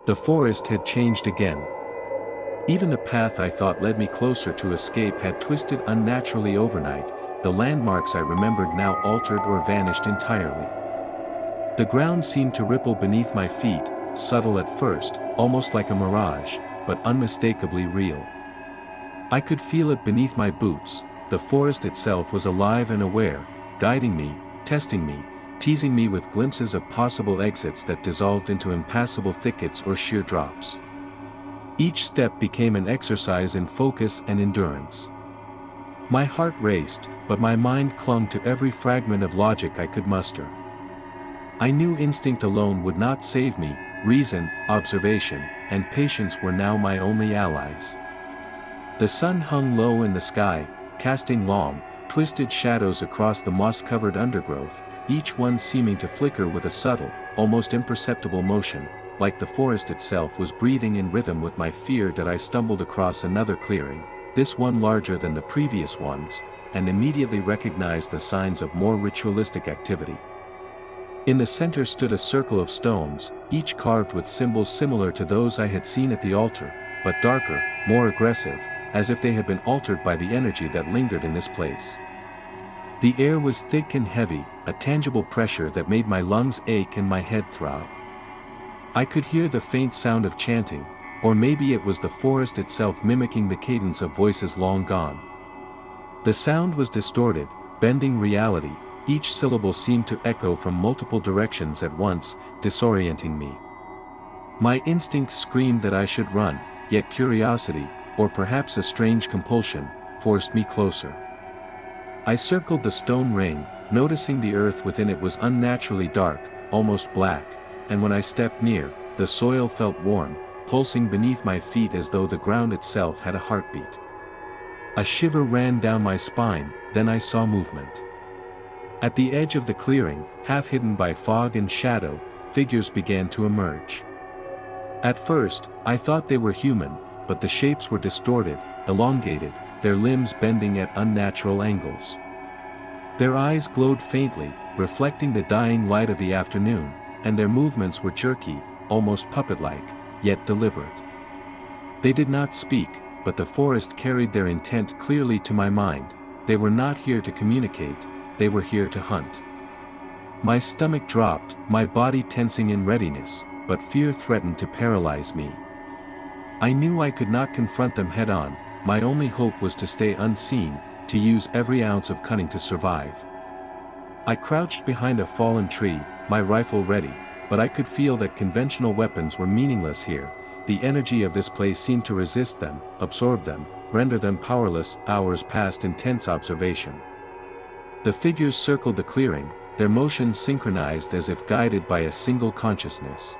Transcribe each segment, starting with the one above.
The forest had changed again. Even the path I thought led me closer to escape had twisted unnaturally overnight. The landmarks I remembered now altered or vanished entirely. The ground seemed to ripple beneath my feet, subtle at first, almost like a mirage, but unmistakably real. I could feel it beneath my boots. The forest itself was alive and aware, guiding me, testing me, teasing me with glimpses of possible exits that dissolved into impassable thickets or sheer drops. Each step became an exercise in focus and endurance. My heart raced, but my mind clung to every fragment of logic I could muster. I knew instinct alone would not save me. Reason, observation, and patience were now my only allies. The sun hung low in the sky, casting long, twisted shadows across the moss-covered undergrowth, each one seeming to flicker with a subtle, almost imperceptible motion, like the forest itself was breathing in rhythm with my fear. That I stumbled across another clearing, this one larger than the previous ones, and immediately recognized the signs of more ritualistic activity. In the center stood a circle of stones, each carved with symbols similar to those I had seen at the altar, but darker, more aggressive, as if they had been altered by the energy that lingered in this place. The air was thick and heavy, a tangible pressure that made my lungs ache and my head throb. I could hear the faint sound of chanting, or maybe it was the forest itself mimicking the cadence of voices long gone. The sound was distorted, bending reality. Each syllable seemed to echo from multiple directions at once, disorienting me. My instincts screamed that I should run, yet curiosity, or perhaps a strange compulsion, forced me closer. I circled the stone ring, noticing the earth within it was unnaturally dark, almost black, and when I stepped near, the soil felt warm, pulsing beneath my feet as though the ground itself had a heartbeat. A shiver ran down my spine, then I saw movement. At the edge of the clearing, half hidden by fog and shadow, figures began to emerge. At first, I thought they were human, but the shapes were distorted, elongated, their limbs bending at unnatural angles. Their eyes glowed faintly, reflecting the dying light of the afternoon, and their movements were jerky, almost puppet-like, yet deliberate. They did not speak, but the forest carried their intent clearly to my mind. They were not here to communicate. They were here to hunt. My stomach dropped, my body tensing in readiness, but fear threatened to paralyze me. I knew I could not confront them head-on. My only hope was to stay unseen, to use every ounce of cunning to survive. I crouched behind a fallen tree, my rifle ready, but I could feel that conventional weapons were meaningless here. The energy of this place seemed to resist them, absorb them, render them powerless. Hours passed in tense observation. The figures circled the clearing, their motions synchronized as if guided by a single consciousness.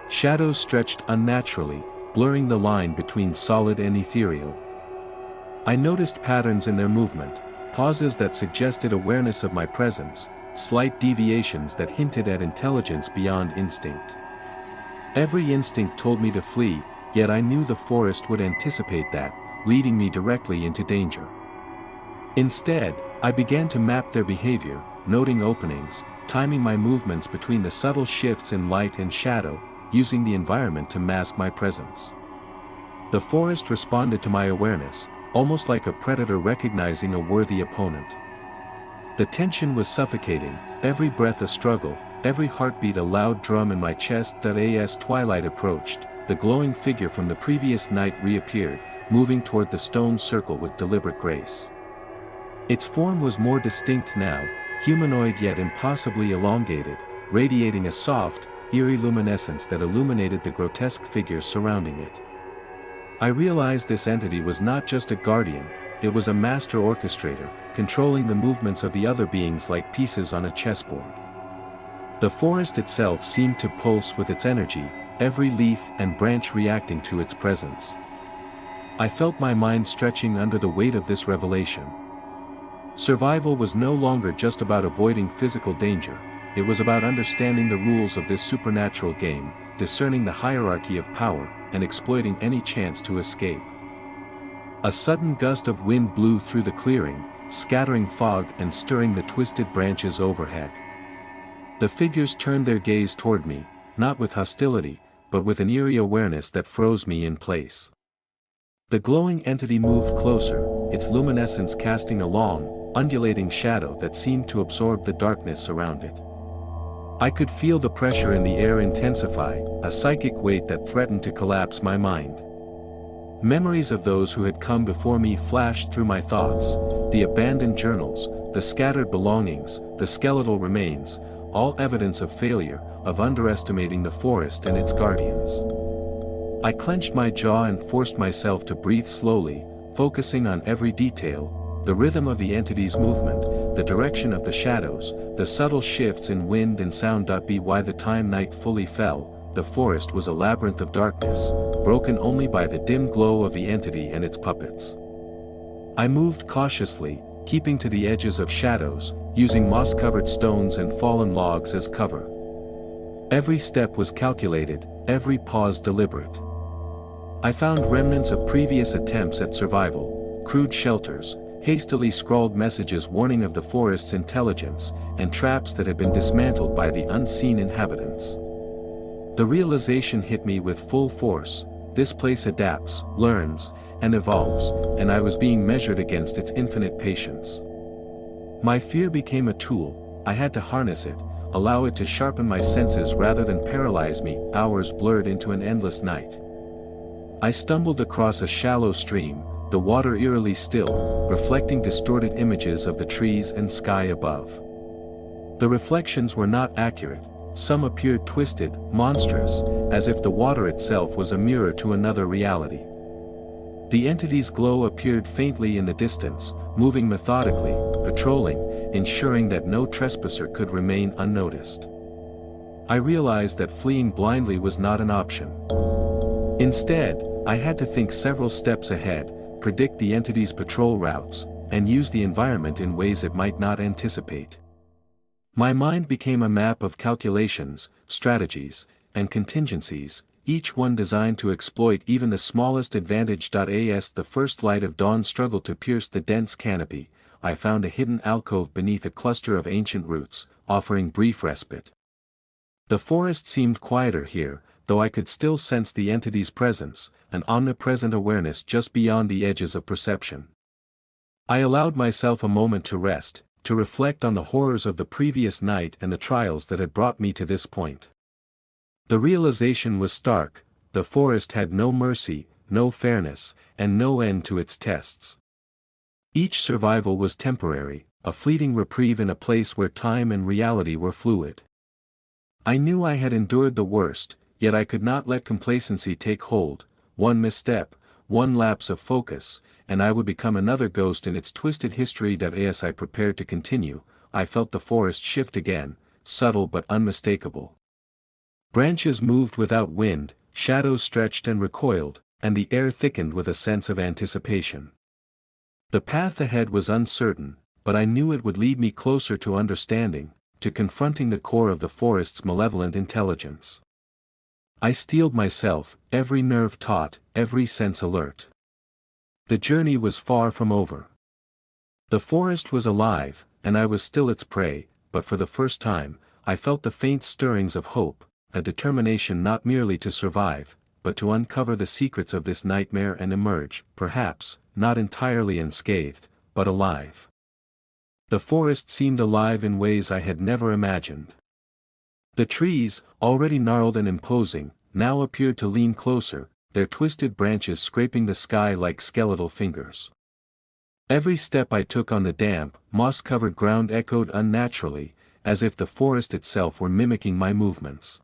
Shadows stretched unnaturally, blurring the line between solid and ethereal. I noticed patterns in their movement, pauses that suggested awareness of my presence, slight deviations that hinted at intelligence beyond instinct. Every instinct told me to flee, yet I knew the forest would anticipate that, leading me directly into danger. Instead, I began to map their behavior, noting openings, timing my movements between the subtle shifts in light and shadow, using the environment to mask my presence. The forest responded to my awareness, almost like a predator recognizing a worthy opponent. The tension was suffocating, every breath a struggle, every heartbeat a loud drum in my chest. As twilight approached, the glowing figure from the previous night reappeared, moving toward the stone circle with deliberate grace. Its form was more distinct now, humanoid yet impossibly elongated, radiating a soft, eerie luminescence that illuminated the grotesque figures surrounding it. I realized this entity was not just a guardian, it was a master orchestrator, controlling the movements of the other beings like pieces on a chessboard. The forest itself seemed to pulse with its energy, every leaf and branch reacting to its presence. I felt my mind stretching under the weight of this revelation. Survival was no longer just about avoiding physical danger, it was about understanding the rules of this supernatural game, discerning the hierarchy of power, and exploiting any chance to escape. A sudden gust of wind blew through the clearing, scattering fog and stirring the twisted branches overhead. The figures turned their gaze toward me, not with hostility, but with an eerie awareness that froze me in place. The glowing entity moved closer, its luminescence casting a long, undulating shadow that seemed to absorb the darkness around it. I could feel the pressure in the air intensify, a psychic weight that threatened to collapse my mind. Memories of those who had come before me flashed through my thoughts, the abandoned journals, the scattered belongings, the skeletal remains, all evidence of failure, of underestimating the forest and its guardians. I clenched my jaw and forced myself to breathe slowly, focusing on every detail, the rhythm of the entity's movement, the direction of the shadows, the subtle shifts in wind and sound. By the time night fully fell, the forest was a labyrinth of darkness, broken only by the dim glow of the entity and its puppets. I moved cautiously, keeping to the edges of shadows, using moss-covered stones and fallen logs as cover. Every step was calculated, every pause deliberate. I found remnants of previous attempts at survival, crude shelters, hastily scrawled messages warning of the forest's intelligence, and traps that had been dismantled by the unseen inhabitants. The realization hit me with full force: this place adapts, learns, and evolves, and I was being measured against its infinite patience. My fear became a tool. I had to harness it, allow it to sharpen my senses rather than paralyze me. Hours blurred into an endless night. I stumbled across a shallow stream, the water eerily still, reflecting distorted images of the trees and sky above. The reflections were not accurate. Some appeared twisted, monstrous, as if the water itself was a mirror to another reality. The entity's glow appeared faintly in the distance, moving methodically, patrolling, ensuring that no trespasser could remain unnoticed. I realized that fleeing blindly was not an option. Instead, I had to think several steps ahead, predict the entity's patrol routes, and use the environment in ways it might not anticipate. My mind became a map of calculations, strategies, and contingencies, each one designed to exploit even the smallest advantage. As the first light of dawn struggled to pierce the dense canopy, I found a hidden alcove beneath a cluster of ancient roots, offering brief respite. The forest seemed quieter here, though I could still sense the entity's presence, an omnipresent awareness just beyond the edges of perception. I allowed myself a moment to rest, to reflect on the horrors of the previous night and the trials that had brought me to this point. The realization was stark: the forest had no mercy, no fairness, and no end to its tests. Each survival was temporary, a fleeting reprieve in a place where time and reality were fluid. I knew I had endured the worst, yet I could not let complacency take hold. One misstep, one lapse of focus, and I would become another ghost in its twisted history. As I prepared to continue, I felt the forest shift again, subtle but unmistakable. Branches moved without wind, shadows stretched and recoiled, and the air thickened with a sense of anticipation. The path ahead was uncertain, but I knew it would lead me closer to understanding, to confronting the core of the forest's malevolent intelligence. I steeled myself, every nerve taut, every sense alert. The journey was far from over. The forest was alive, and I was still its prey, but for the first time, I felt the faint stirrings of hope, a determination not merely to survive, but to uncover the secrets of this nightmare and emerge, perhaps, not entirely unscathed, but alive. The forest seemed alive in ways I had never imagined. The trees, already gnarled and imposing, now appeared to lean closer, their twisted branches scraping the sky like skeletal fingers. Every step I took on the damp, moss-covered ground echoed unnaturally, as if the forest itself were mimicking my movements.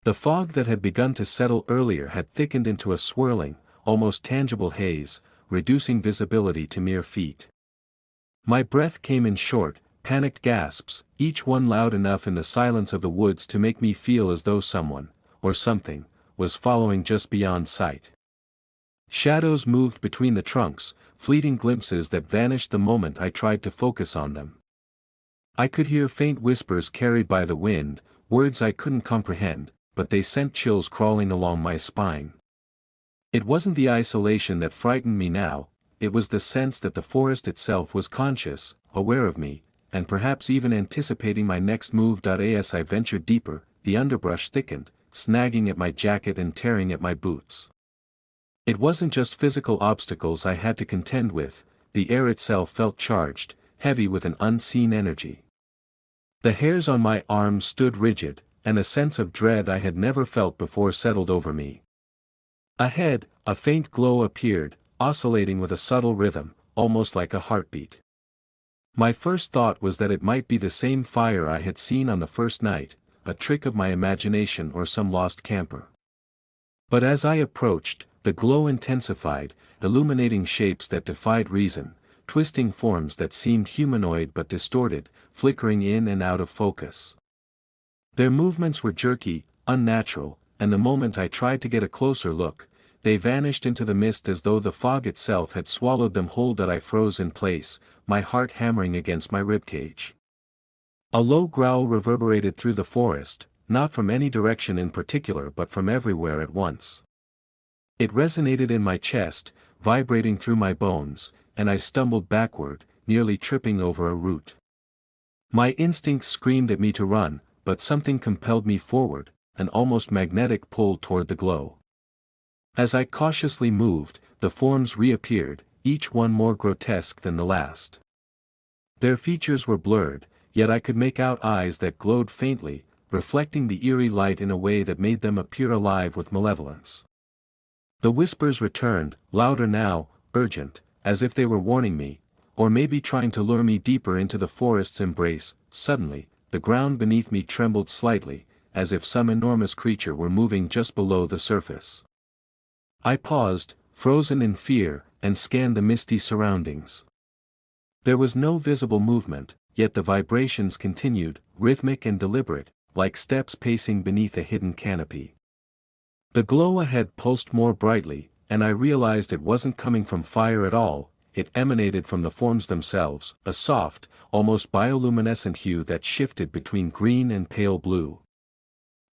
The fog that had begun to settle earlier had thickened into a swirling, almost tangible haze, reducing visibility to mere feet. My breath came in short, panicked gasps, each one loud enough in the silence of the woods to make me feel as though someone, or something, was following just beyond sight. Shadows moved between the trunks, fleeting glimpses that vanished the moment I tried to focus on them. I could hear faint whispers carried by the wind, words I couldn't comprehend, but they sent chills crawling along my spine. It wasn't the isolation that frightened me now, it was the sense that the forest itself was conscious, aware of me, and perhaps even anticipating my next move. As I ventured deeper, the underbrush thickened, snagging at my jacket and tearing at my boots. It wasn't just physical obstacles I had to contend with, the air itself felt charged, heavy with an unseen energy. The hairs on my arms stood rigid, and a sense of dread I had never felt before settled over me. Ahead, a faint glow appeared, oscillating with a subtle rhythm, almost like a heartbeat. My first thought was that it might be the same fire I had seen on the first night, a trick of my imagination or some lost camper. But as I approached, the glow intensified, illuminating shapes that defied reason, twisting forms that seemed humanoid but distorted, flickering in and out of focus. Their movements were jerky, unnatural, and the moment I tried to get a closer look, they vanished into the mist as though the fog itself had swallowed them whole. That I froze in place, my heart hammering against my ribcage. A low growl reverberated through the forest, not from any direction in particular but from everywhere at once. It resonated in my chest, vibrating through my bones, and I stumbled backward, nearly tripping over a root. My instincts screamed at me to run, but something compelled me forward, an almost magnetic pull toward the glow. As I cautiously moved, the forms reappeared, each one more grotesque than the last. Their features were blurred, yet I could make out eyes that glowed faintly, reflecting the eerie light in a way that made them appear alive with malevolence. The whispers returned, louder now, urgent, as if they were warning me, or maybe trying to lure me deeper into the forest's embrace. Suddenly, the ground beneath me trembled slightly, as if some enormous creature were moving just below the surface. I paused, frozen in fear, and scanned the misty surroundings. There was no visible movement, yet the vibrations continued, rhythmic and deliberate, like steps pacing beneath a hidden canopy. The glow ahead pulsed more brightly, and I realized it wasn't coming from fire at all. It emanated from the forms themselves, a soft, almost bioluminescent hue that shifted between green and pale blue.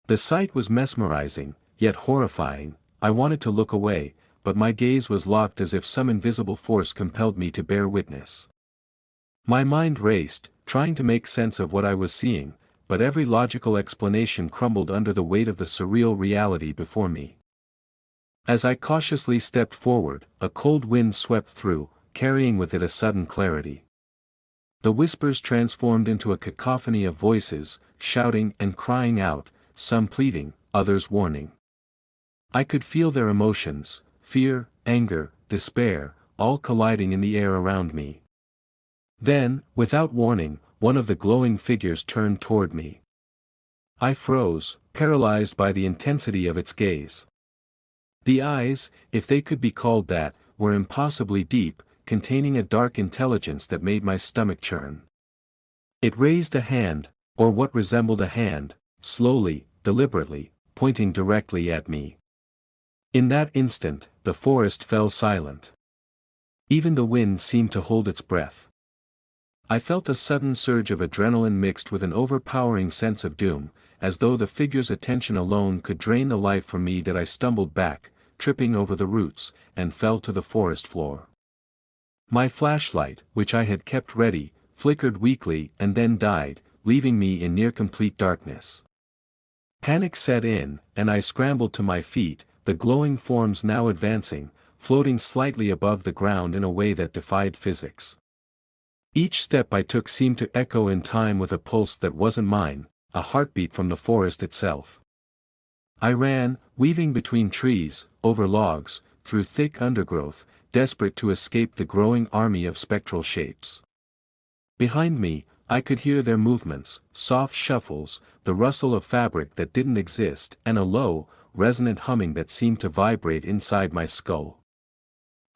The sight was mesmerizing, yet horrifying. I wanted to look away, but my gaze was locked as if some invisible force compelled me to bear witness. My mind raced, trying to make sense of what I was seeing, but every logical explanation crumbled under the weight of the surreal reality before me. As I cautiously stepped forward, a cold wind swept through, carrying with it a sudden clarity. The whispers transformed into a cacophony of voices, shouting and crying out, some pleading, others warning. I could feel their emotions, fear, anger, despair, all colliding in the air around me. Then, without warning, one of the glowing figures turned toward me. I froze, paralyzed by the intensity of its gaze. The eyes, if they could be called that, were impossibly deep, containing a dark intelligence that made my stomach churn. It raised a hand, or what resembled a hand, slowly, deliberately, pointing directly at me. In that instant, the forest fell silent. Even the wind seemed to hold its breath. I felt a sudden surge of adrenaline mixed with an overpowering sense of doom, as though the figure's attention alone could drain the life from me. That I stumbled back, tripping over the roots, and fell to the forest floor. My flashlight, which I had kept ready, flickered weakly and then died, leaving me in near-complete darkness. Panic set in, and I scrambled to my feet, the glowing forms now advancing, floating slightly above the ground in a way that defied physics. Each step I took seemed to echo in time with a pulse that wasn't mine, a heartbeat from the forest itself. I ran, weaving between trees, over logs, through thick undergrowth, desperate to escape the growing army of spectral shapes. Behind me, I could hear their movements, soft shuffles, the rustle of fabric that didn't exist, and a low, resonant humming that seemed to vibrate inside my skull.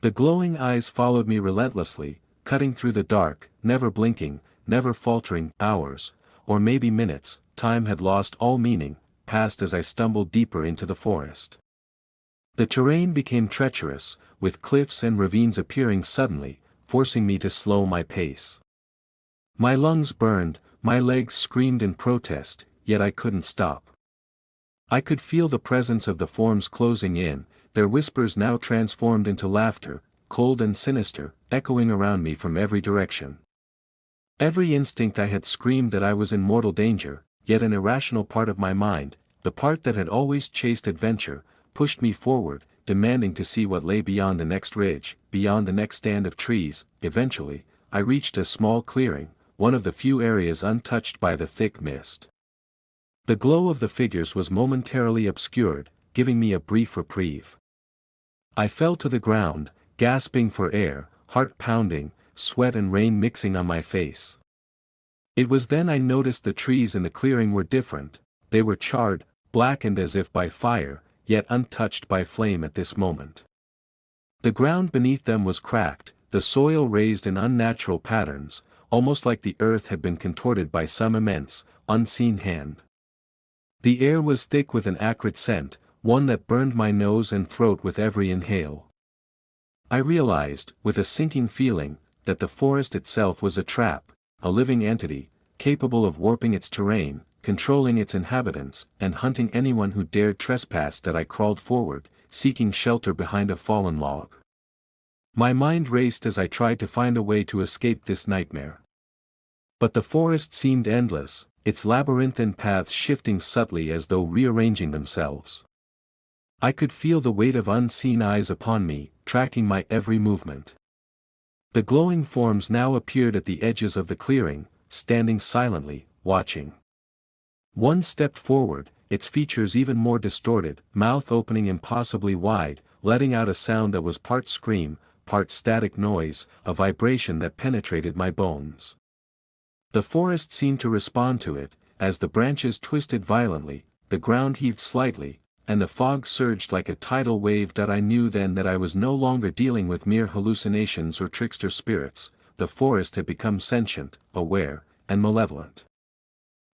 The glowing eyes followed me relentlessly, cutting through the dark, never blinking, never faltering. Hours, or maybe minutes, time had lost all meaning, passed as I stumbled deeper into the forest. The terrain became treacherous, with cliffs and ravines appearing suddenly, forcing me to slow my pace. My lungs burned, my legs screamed in protest, yet I couldn't stop. I could feel the presence of the forms closing in, their whispers now transformed into laughter, cold and sinister, echoing around me from every direction. Every instinct I had screamed that I was in mortal danger, yet an irrational part of my mind, the part that had always chased adventure, pushed me forward, demanding to see what lay beyond the next ridge, beyond the next stand of trees. Eventually, I reached a small clearing, one of the few areas untouched by the thick mist. The glow of the figures was momentarily obscured, giving me a brief reprieve. I fell to the ground, gasping for air, heart pounding, sweat and rain mixing on my face. It was then I noticed the trees in the clearing were different. They were charred, blackened as if by fire, yet untouched by flame at this moment. The ground beneath them was cracked, the soil raised in unnatural patterns, almost like the earth had been contorted by some immense, unseen hand. The air was thick with an acrid scent, one that burned my nose and throat with every inhale. I realized, with a sinking feeling, that the forest itself was a trap, a living entity, capable of warping its terrain, controlling its inhabitants, and hunting anyone who dared trespass. That I crawled forward, seeking shelter behind a fallen log. My mind raced as I tried to find a way to escape this nightmare. But the forest seemed endless, its labyrinthine paths shifting subtly as though rearranging themselves. I could feel the weight of unseen eyes upon me, tracking my every movement. The glowing forms now appeared at the edges of the clearing, standing silently, watching. One stepped forward, its features even more distorted, mouth opening impossibly wide, letting out a sound that was part scream, part static noise, a vibration that penetrated my bones. The forest seemed to respond to it, as the branches twisted violently, the ground heaved slightly, and the fog surged like a tidal wave. I knew then that I was no longer dealing with mere hallucinations or trickster spirits. The forest had become sentient, aware, and malevolent.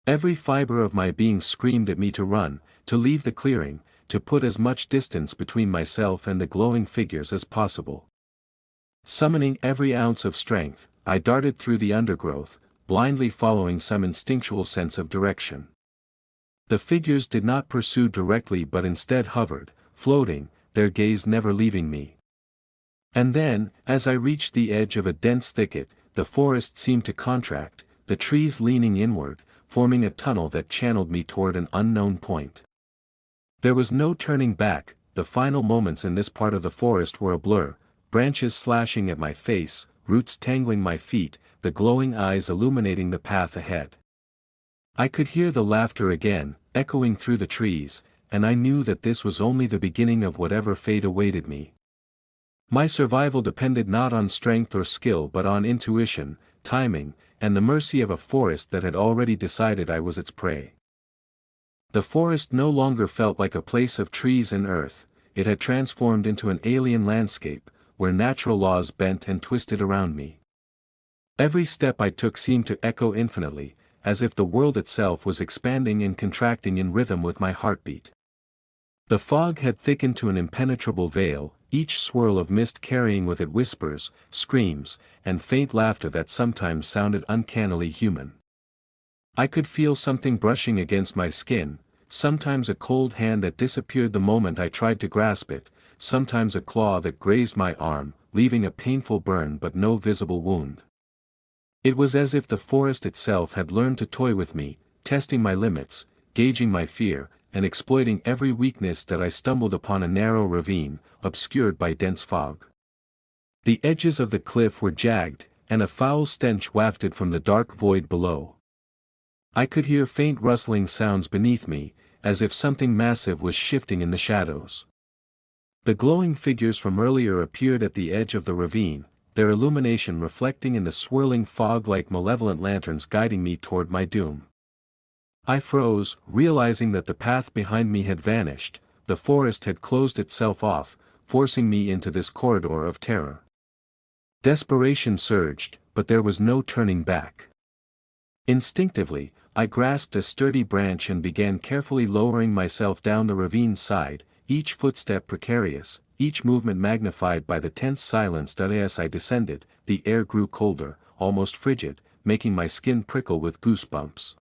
Every fiber of my being screamed at me to run, to leave the clearing, to put as much distance between myself and the glowing figures as possible. Summoning every ounce of strength, I darted through the undergrowth, blindly following some instinctual sense of direction. The figures did not pursue directly but instead hovered, floating, their gaze never leaving me. And then, as I reached the edge of a dense thicket, the forest seemed to contract, the trees leaning inward, forming a tunnel that channeled me toward an unknown point. There was no turning back. The final moments in this part of the forest were a blur, branches slashing at my face, roots tangling my feet, the glowing eyes illuminating the path ahead. I could hear the laughter again, echoing through the trees, and I knew that this was only the beginning of whatever fate awaited me. My survival depended not on strength or skill but on intuition, timing, and the mercy of a forest that had already decided I was its prey. The forest no longer felt like a place of trees and earth, it had transformed into an alien landscape, where natural laws bent and twisted around me. Every step I took seemed to echo infinitely, as if the world itself was expanding and contracting in rhythm with my heartbeat. The fog had thickened to an impenetrable veil, each swirl of mist carrying with it whispers, screams, and faint laughter that sometimes sounded uncannily human. I could feel something brushing against my skin, sometimes a cold hand that disappeared the moment I tried to grasp it, sometimes a claw that grazed my arm, leaving a painful burn but no visible wound. It was as if the forest itself had learned to toy with me, testing my limits, gauging my fear, and exploiting every weakness. That I stumbled upon a narrow ravine, obscured by dense fog. The edges of the cliff were jagged, and a foul stench wafted from the dark void below. I could hear faint rustling sounds beneath me, as if something massive was shifting in the shadows. The glowing figures from earlier appeared at the edge of the ravine, their illumination reflecting in the swirling fog like malevolent lanterns guiding me toward my doom. I froze, realizing that the path behind me had vanished, the forest had closed itself off, forcing me into this corridor of terror. Desperation surged, but there was no turning back. Instinctively, I grasped a sturdy branch and began carefully lowering myself down the ravine's side, each footstep precarious, each movement magnified by the tense silence. As I descended, the air grew colder, almost frigid, making my skin prickle with goosebumps.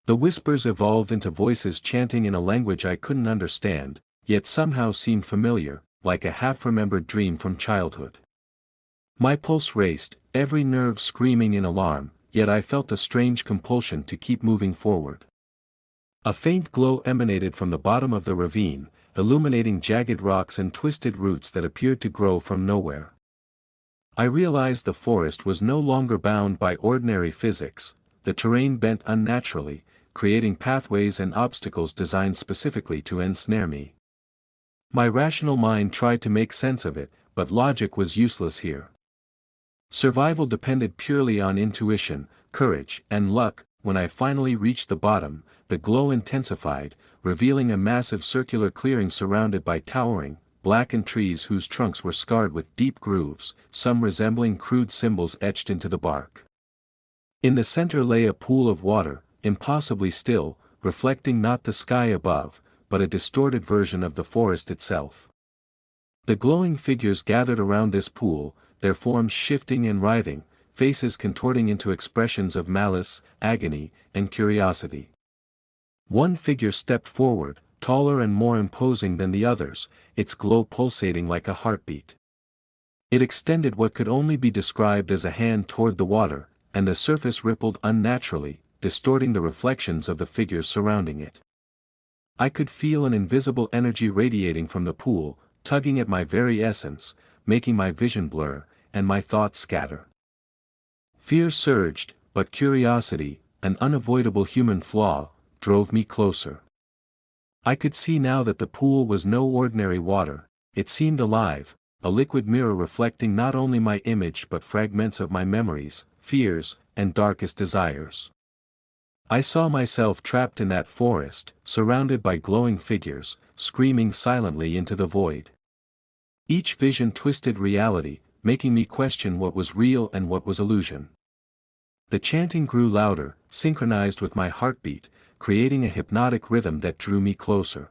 The whispers evolved into voices chanting in a language I couldn't understand, yet somehow seemed familiar, like a half-remembered dream from childhood. My pulse raced, every nerve screaming in alarm, yet I felt a strange compulsion to keep moving forward. A faint glow emanated from the bottom of the ravine, illuminating jagged rocks and twisted roots that appeared to grow from nowhere. I realized the forest was no longer bound by ordinary physics, the terrain bent unnaturally, creating pathways and obstacles designed specifically to ensnare me. My rational mind tried to make sense of it, but logic was useless here. Survival depended purely on intuition, courage, and luck. When I finally reached the bottom, the glow intensified, revealing a massive circular clearing surrounded by towering, blackened trees whose trunks were scarred with deep grooves, some resembling crude symbols etched into the bark. In the center lay a pool of water, impossibly still, reflecting not the sky above, but a distorted version of the forest itself. The glowing figures gathered around this pool, their forms shifting and writhing, faces contorting into expressions of malice, agony, and curiosity. One figure stepped forward, taller and more imposing than the others, its glow pulsating like a heartbeat. It extended what could only be described as a hand toward the water, and the surface rippled unnaturally, distorting the reflections of the figures surrounding it. I could feel an invisible energy radiating from the pool, tugging at my very essence, making my vision blur, and my thoughts scatter. Fear surged, but curiosity, an unavoidable human flaw, drove me closer. I could see now that the pool was no ordinary water, it seemed alive, a liquid mirror reflecting not only my image but fragments of my memories, fears, and darkest desires. I saw myself trapped in that forest, surrounded by glowing figures, screaming silently into the void. Each vision twisted reality, making me question what was real and what was illusion. The chanting grew louder, synchronized with my heartbeat, creating a hypnotic rhythm that drew me closer.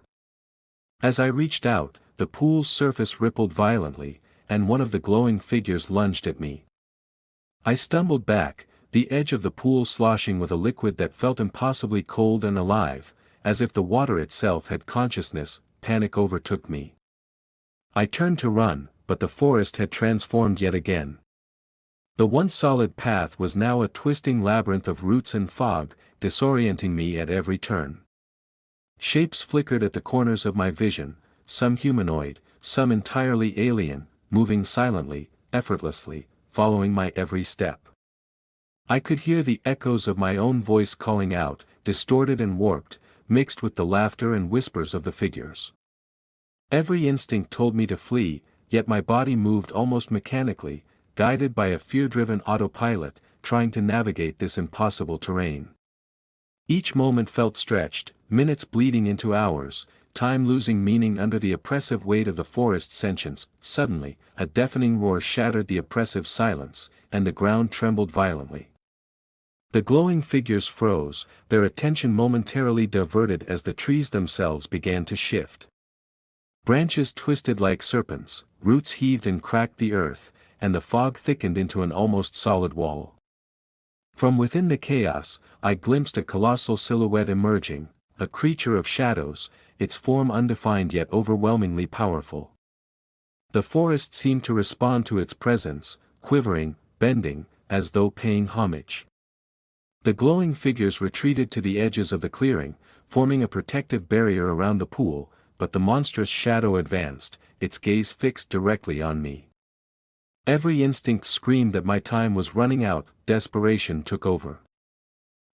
As I reached out, the pool's surface rippled violently, and one of the glowing figures lunged at me. I stumbled back, the edge of the pool sloshing with a liquid that felt impossibly cold and alive, as if the water itself had consciousness. Panic overtook me. I turned to run, but the forest had transformed yet again. The once solid path was now a twisting labyrinth of roots and fog, disorienting me at every turn. Shapes flickered at the corners of my vision, some humanoid, some entirely alien, moving silently, effortlessly, following my every step. I could hear the echoes of my own voice calling out, distorted and warped, mixed with the laughter and whispers of the figures. Every instinct told me to flee, yet my body moved almost mechanically, guided by a fear-driven autopilot, trying to navigate this impossible terrain. Each moment felt stretched, minutes bleeding into hours, time losing meaning under the oppressive weight of the forest's sentience. Suddenly, a deafening roar shattered the oppressive silence, and the ground trembled violently. The glowing figures froze, their attention momentarily diverted as the trees themselves began to shift. Branches twisted like serpents, roots heaved and cracked the earth, and the fog thickened into an almost solid wall. From within the chaos, I glimpsed a colossal silhouette emerging, a creature of shadows, its form undefined yet overwhelmingly powerful. The forest seemed to respond to its presence, quivering, bending, as though paying homage. The glowing figures retreated to the edges of the clearing, forming a protective barrier around the pool, but the monstrous shadow advanced, its gaze fixed directly on me. Every instinct screamed that my time was running out. Desperation took over.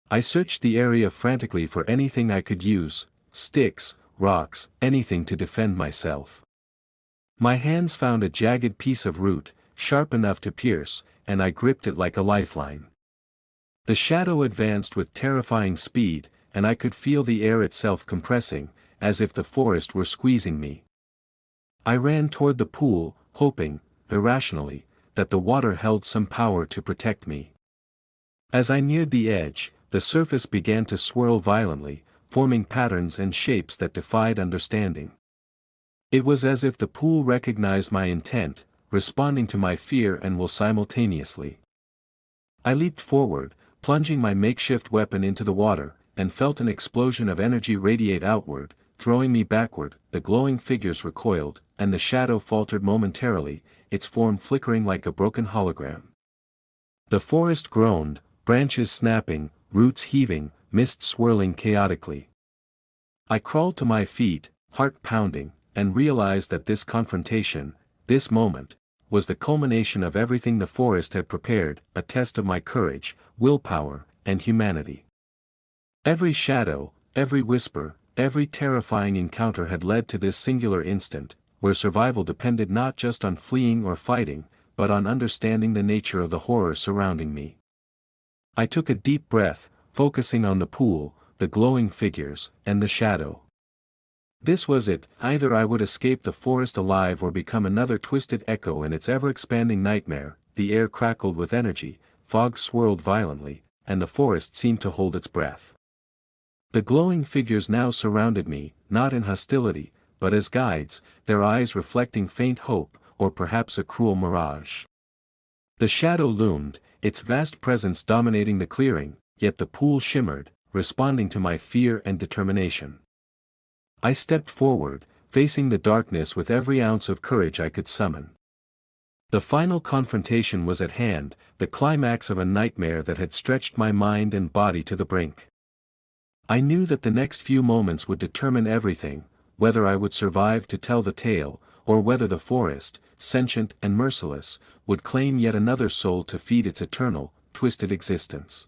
I searched the area frantically for anything I could use, sticks, rocks, anything to defend myself. My hands found a jagged piece of root, sharp enough to pierce, and I gripped it like a lifeline. The shadow advanced with terrifying speed, and I could feel the air itself compressing, as if the forest were squeezing me. I ran toward the pool, hoping, irrationally, that the water held some power to protect me. As I neared the edge, the surface began to swirl violently, forming patterns and shapes that defied understanding. It was as if the pool recognized my intent, responding to my fear and will simultaneously. I leaped forward, plunging my makeshift weapon into the water, and felt an explosion of energy radiate outward, throwing me backward. The glowing figures recoiled, and the shadow faltered momentarily, its form flickering like a broken hologram. The forest groaned, branches snapping, roots heaving, mist swirling chaotically. I crawled to my feet, heart pounding, and realized that this confrontation, this moment, was the culmination of everything the forest had prepared, a test of my courage, willpower, and humanity. Every shadow, every whisper, every terrifying encounter had led to this singular instant, where survival depended not just on fleeing or fighting, but on understanding the nature of the horror surrounding me. I took a deep breath, focusing on the pool, the glowing figures, and the shadow. This was it, either I would escape the forest alive or become another twisted echo in its ever-expanding nightmare. The air crackled with energy, fog swirled violently, and the forest seemed to hold its breath. The glowing figures now surrounded me, not in hostility, but as guides, their eyes reflecting faint hope, or perhaps a cruel mirage. The shadow loomed, its vast presence dominating the clearing, yet the pool shimmered, responding to my fear and determination. I stepped forward, facing the darkness with every ounce of courage I could summon. The final confrontation was at hand, the climax of a nightmare that had stretched my mind and body to the brink. I knew that the next few moments would determine everything, whether I would survive to tell the tale, or whether the forest, sentient and merciless, would claim yet another soul to feed its eternal, twisted existence.